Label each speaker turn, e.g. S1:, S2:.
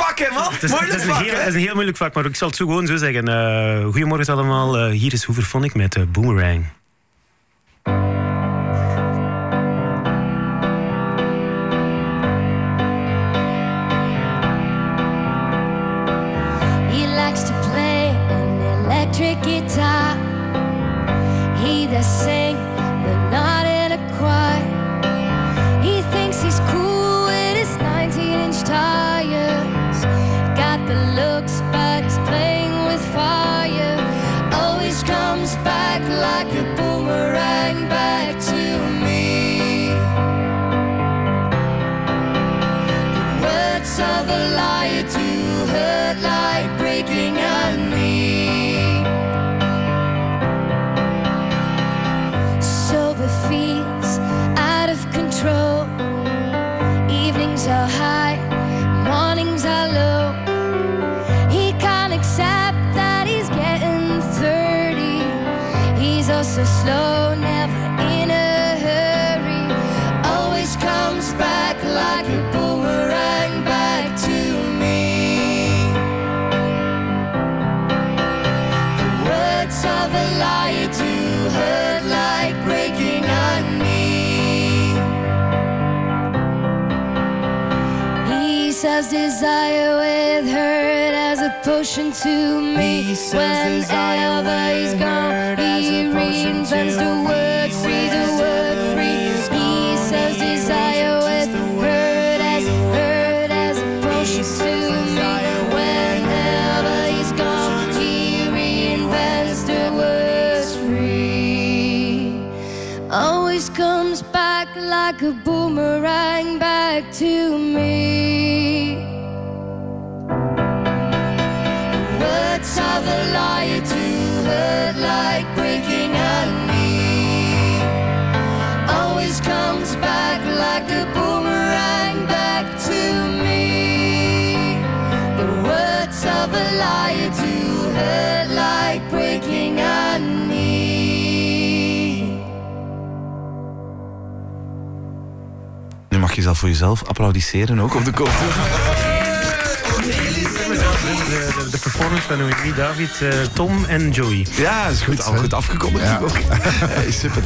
S1: vak, hè, man.
S2: Het is een heel moeilijk vak, maar ik zal het zo gewoon zo zeggen. Goedemorgen allemaal, hier is Hooverphonic met Boomerang.
S3: He likes to play an electric guitar. He does sing, but not in a choir. He thinks he's cool with his 19-inch tires. Got the looks, but he's playing with fire. Always comes back like a boomerang back to me. The words of a liar do hurt like breaking a knee. Sober feels out of control. Evenings are high, mornings are low. He can't accept that he's getting 30. He's also slow, never in a hurry. Always comes back like a boomerang back to me. The words of a liar do hurt like breaking a knee. He sells desire with hurt as a potion to me. Whenever he's gone, he reinvents the word free, the word free. He sells desire with hurt as a potion to me. Whenever he's gone, he reinvents the word free. Always comes back like a boomerang back to me. Words of a liar do hurt like breaking a knee. Always comes back like a boomerang back to me. The words of a liar do hurt like breaking a knee.
S1: Nu mag je zelf voor jezelf applaudisseren ook op de kop.
S2: De performance van Noémie, David, Tom en Joey.
S1: Ja, is goed afgekondigd. Ja. Ook. Super.